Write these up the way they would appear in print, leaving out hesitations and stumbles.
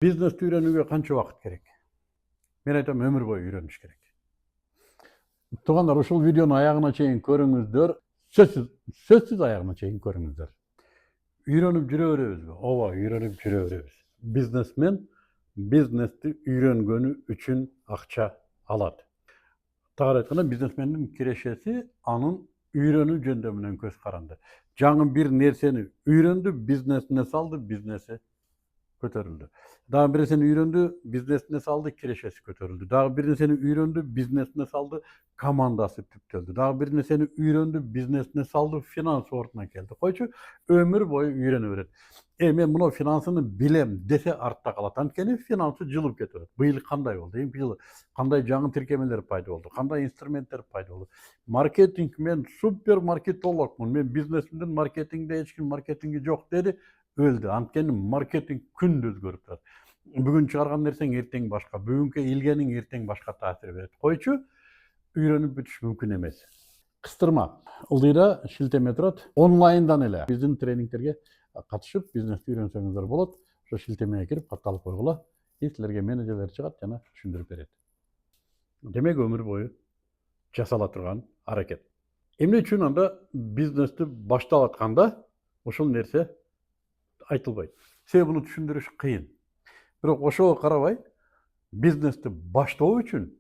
Бизнести үйренүүгө канча убакыт керек? Мен айтам, өмүр бою үйрөнүш керек. Туугандар, ушул видеону аягына чейин көрүңүздөр. Сөзсүз аягына чейин көрүңүздөр. Үйрөнүп жүрө беребизби? Ооба, үйрөнүп жүрө беребиз. Бизнесмен бизнести үйрөнгөнү үчүн акча алат. Тагыраак айтканда, бизнесмендин кирешеси анын үйрөнүү жөндөмүнөн көз каранды. Жаңы бир нерсени үйрөндү, бизнесине салды, бизнеси көтөрүлдү. Дагы бир нерсени үйрөндү, бизнесине салды, кирешеси көтөрүлдү. Дагы бир нерсени үйрөндү, бизнесине салды, командасы түптөлдү. Дагы бир нерсени үйрөндү, бизнесине салды, финансы ордуна келди. Койчу, өмүр бою үйрөнө берет. Мен мына финансыны билем десе артта калат. Анткени финансы жылып кете берет. Быйыл кандай болду? Эмки жылы кандай жаңы тиркемелер пайда болду? Кандай инструменттер пайда болду? Маркетинг, мен супер маркетологмун. Мен бизнесимдин маркетингде эч ким маркетинги жок деди. Өлдү. Анткени маркетинг күндү өзгөрүп турат. Бүгүн чыгарган нерсең эртең башка, бүгүнкү илгениң эртең башка таасир берет. Койчу, үйрөнүп бүтүш мүмкүн эмес. Кыстырма. Ылдыйда шилтеме турат. Онлайндан эле биздин тренингтерге катышып, бизнести үйрөнсөңүздөр болот. Ошо шилтемеге кирип катталып койгула. Силерге менеджерлер чыгат жана түшүндүрүп берет. Демек өмүр бою жасала турган аракет. Эмне үчүн анда бизнести баштап атканда ушул нерсе айтылбайт? Себеби муну түшүндүрүш кыйын. Бирок ошого карабай, бизнести баштоо үчүн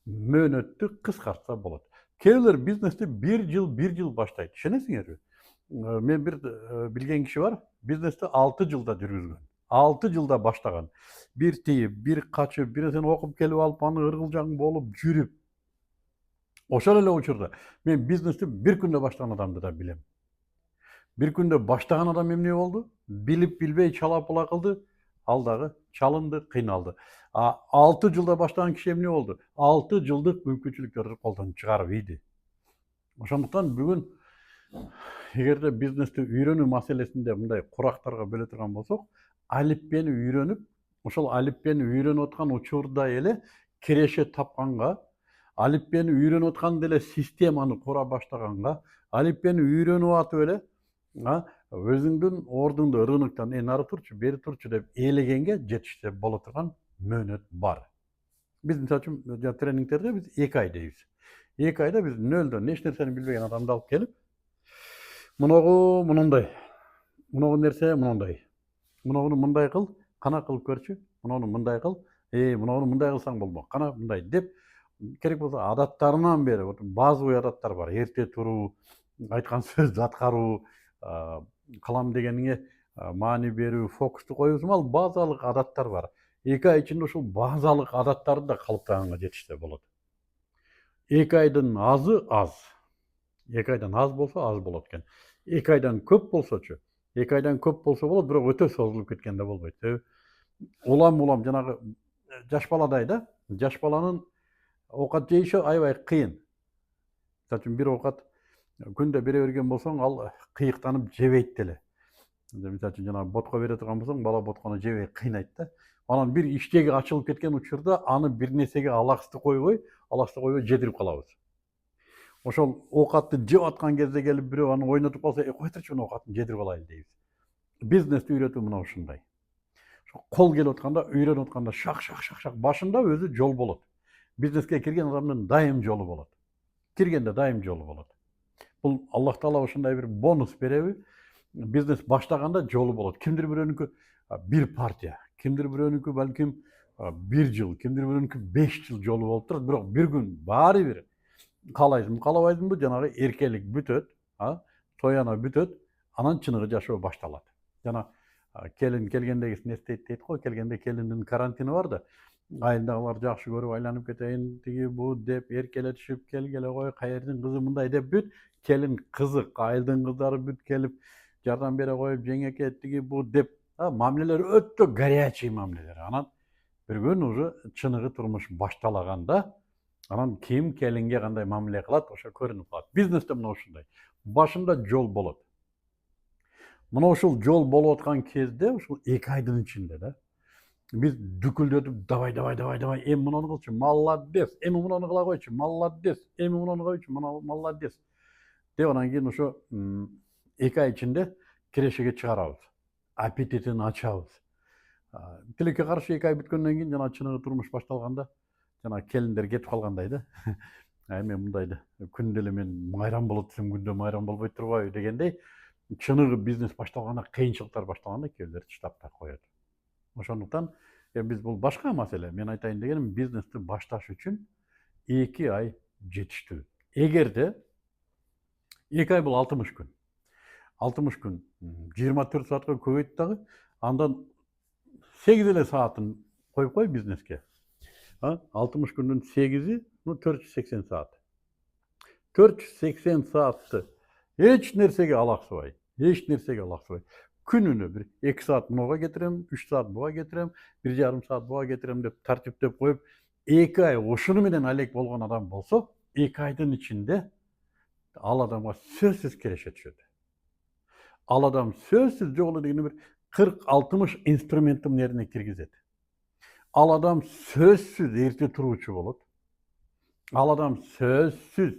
мөөнөттү кыскартса болот. Кээ бирлер бизнести бир жыл баштайт. Ишенесиңерби? Мен бир билген киши бар, бизнести 6 жылда жүргүзгөн. 6 жылда баштаган. Бир тийип, бир качып, бир нерсени окуп келип алып, аны ыргылжаң болуп жүрүп. Ошол эле учурда мен бизнести бир күндө баштаган адамды да билем. Бир күндө баштаган адам эмне болду? Билип билбей чала пула кылды, ал дагы чалынды, кыйналды. 6 жылда баштаган киши эмне болду? 6 жылдык мүмкүнчүлүктөрдү колдон чыгарып ийди. Ошондуктан бүгүн эгерде бизнести үйрөнүү маселесинде мындай курактарга бөлө турган болсок, алиппени үйрөнүп, ошол алиппени үйрөнүп аткан учурда эле киреше тапканга, алиппени үйрөнүп атканда эле системаны кура баштаганга, алиппени үйрөнүп атып эле өзүңдүн ордуңду рыноктон нары турчу, бери турчу деп ээлегенге жетишсе боло турган мөөнөт бар. Биз мисалы үчүн тренингтерде биз 2 ай дейбиз. 2 айда биз нөлдөн эч нерсени билбеген адамды алып келип, муногу мындай, муногу нерсе мындай, мунуну мындай кыл, кана кылып көрчү, муну мындай кыл, муну мындай кылсаң болмок, кана мындай деп, керек болсо адаттарынан бери базовый адаттар бар. Эрте туруу, айткан сөздү аткаруу, кылам дегениңе маани берүү, фокусту коюусуң, ал базалык адаттар бар. 2 ай ичинде ушул базалык адаттарды да калыптаганга жетишсе болот. 2 айдын азы аз. 2 айдан аз болсо аз болот экен. 2 айдан көп болсочу, 2 айдан көп болсо болот, бирок өтө созулуп кеткен да болбойт. Себеби улам жанагы жаш баладай да, жаш баланын оокат жейиши аябай кыйын. Мисалы үчүн бир оокат күндө бере берген болсоң, ал кыйыктанып жебейт деле. Мисалы үчүн жанагы ботко бере турган болсоң, бала боткону жебей кыйнайт да. Анан бир иштеги ачылып кеткен учурда аны бир нерсеге алаксты койбой жедирип калабыз. Ошол оокатты жеп аткан кезде келип бирөө аны ойнотуп калса, кой турчу мына оокатын жедирип алайлы дейбиз. Бизнести үйрөтүү мына ушундай. Кол келип атканда, үйрөнүп атканда шак башында өзү жол болот. Бизнеске кирген адамдын дайым жолу болот. Киргенде дайым жолу болот. Бул Аллах Таала ошондой бир бонус береби? Бизнес баштаганда жолу болот. Кимдир бирөөнүкү бир партия, кимдир бирөөнүкү балким 1 жыл, кимдир бирөөнүкү 5 жыл жолу болуп турат, бирок бир күн баары бир каалайсыңбы, каалабайсыңбы, жанагы эркелик бүтөт, тояна бүтөт, анан чыныгы жашоо башталат. Жана келин келгендегисин эстейт дейт го, келгенде келиндин карантини бар да, айылдагылар жакшы көрүп айланып кетейин, тиги бу деп эркелетишип, келгеле кой, каердин кызы мындай деп бүт, келин кызык, айылдын кыздары бүт келип жардам бере коюп, жеңеке тиги бу деп, мамилелер өтө горячий мамилелер. Анан бир күн уже чыныгы турмуш башталаганда, анан ким келинге кандай мамиле кылат, ошо көрүнүп калат. Бизнесте мына ушундай. Башында жол болот. Мына ушул жол болуп аткан кезде, ушул 2 айдын ичинде да, биз дүкүлдөтүп, давай, эми муну кылчу, молодец, эми муну кыла койчу, молодец, эми муну койчу, молодец деп, анан кийин ошо 2 ай ичинде кирешеге чыгарабыз. Аппетитин ачабыз. Тилекке каршы 2 ай бүткөндөн кийин жана чыныгы турмуш башталганда жана келиндер кетип калгандай да. Эми мындайды күндө эле мен майрам болот десем күндө майрам болбой турбайбы дегендей чыныгы бизнес башталганда кыйынчылыктар башталганда кээ бирлер таштап да коет. Ошондуктан биз бул башка маселе. Мен айтайын дегеним бизнести башташ үчүн 2 ай жетиштүү. Эгерде 2 ай бул 60 күн. 60 күн 24 саатка көбөйт дагы андан 8 эле саатын коюп кой бизнеске. 60 күндүн 8-и 480 саат. 480 саатты эч нерсеге алаксыбай, күнүнө бир 2 саат муга кетирем, 3 саат буга кетирем, 1,5 саат буга кетирем деп тартиптеп коюп, 2 ай ушуну менен алек болгон адам болсо, 2 айдын ичинде ал адамга сөзсүз кереше түшөт. Ал адам сөзсүз жок эле дегенде бир 40-60 инструментти мына киргизет. Ал адам сөзсүз эрте туруучу болот. Ал адам сөзсүз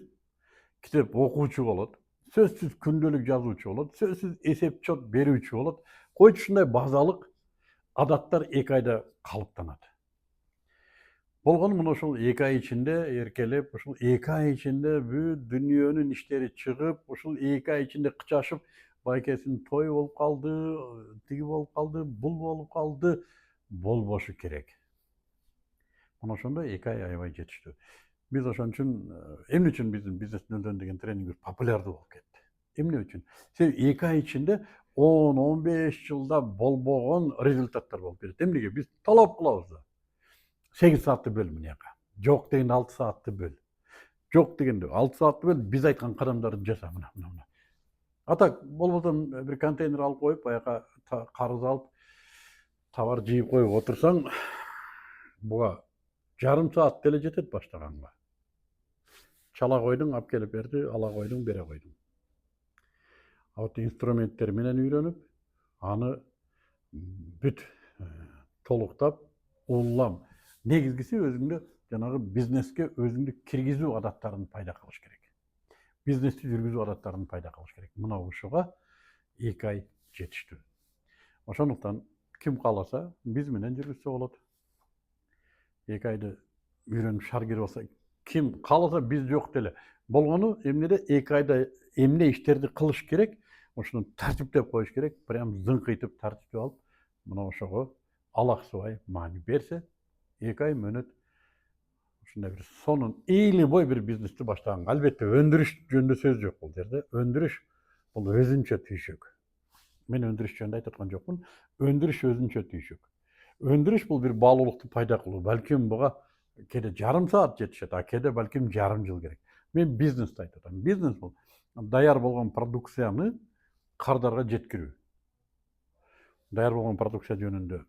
китеп окуучу болот. Сөзсүз күндөлүк жазуучу болот. Сөзсүз эсеп чот берүүчү болот. Койчу ушундай базалык адаттар 2 айда калыптанат. Болгону мына ушул 2 ай ичинде эркелеп, ушул 2 ай ичинде бүт дүйнөнүн иштери чыгып, ушул 2 ай ичинде кычашып, байкесинин тою болуп калды, тиги болуп калды, бул болуп калды, болбошу керек. Мына ошондой 2 ай аябай жетиштүү. Биз ошон үчүн эмне үчүн биздин бизнес нөлдөн деген тренингибиз популярдуу болуп кетти? Эмне үчүн? Себеби 2 ай ичинде 10-15 жылда болбогон результаттар болуп кетет. Эмнеге? Биз талап кылабыз да. 8 саатты бөл мынияка. Жок дегенде 6 саатты бөл. Жок дегенде 6 саатты бөл, биз айткан кадамдарды жаса мына. А так болбосо бир контейнер алып коюп, аяка карыз алып, товар жыйып коюп отурсаң, буга жарым саат деле жетет баштаганга. Чала койдуң, алып келип берди, ала койдуң, бере койдуң. А вот инструменттер менен үйрөнүп, аны бүт толуктап, улам. Негизгиси өзүңдө жанагы бизнеске өзүңдү киргизүү адаттарын пайда кылыш керек. Бизнести жүргүзүү адаттарын пайда кылыш керек. Мына ушуга 2 ай жетиштүү. Ошондуктан ким кааласа биз менен жүргүзсө болот. 2 айды үйрөнүп шаргер болсо, ким кааласа биз жок деле. Болгону эмнеде 2 айда эмне иштерди кылыш керек, ошону тартиптеп коюш керек. Прям зыңкыйтып тартиптеп алып, мына ошого алаксыбай маани берсе, 2 ай мөөнөт ушундай бир сонун ийли-бой бир бизнести баштаганга. Албетте өндүрүш жөнүндө сөз жок бул жерде. Өндүрүш бул өзүнчө түйшүк. Мен өндүрүш жөнүндө айтып аткан жокмун. Өндүрүш өзүнчө түйшүк. Өндүрүш бул бир баалуулукту пайда кылуу. Балким буга кээде жарым саат жетишет, а кээде балким жарым жыл керек. Мен бизнести айтып атам. Бизнес бул даяр болгон продукцияны кардарга жеткирүү. Даяр болгон продукция жөнүндө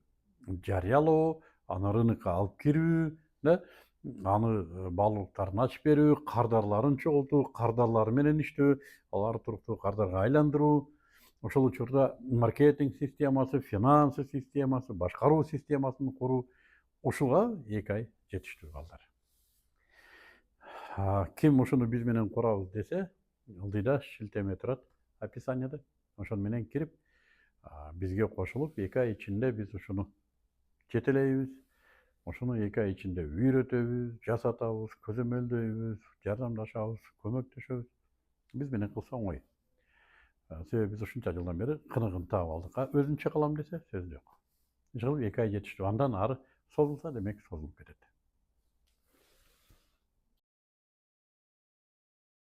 жарыялоо, аны рынокко алып кирүү, аны баалуулуктарын ачып берүү, кардарларын чогултуу, кардарлары менен иштөө, аларды туруктуу кардарга айландыруу, ошол учурда маркетинг системасы, финансы системасы, башкаруу системасын куруу, ушуга 2 ай жетиштүү балдар. Ким ушуну биз менен курабыз десе, ылдыйда шилтеме турат описанияда. Ошону менен кирип, бизге кошулуп, 2 ай ичинде биз ушуну жетелейбиз. Ошону 2 ай ичинде үйрөтөбүз, жасатабыз, көзөмөлдөйбүз, жардамдашабыз, көмөктөшөбүз. Биз менен кылса оңой. Себеби биз ушунча жылдан бери кыныгын таап алдык. Өзүнчө кылам десе сөз жок. Жыл 2 ай жетиштүү. Андан ары созулса демек созулуп кетет.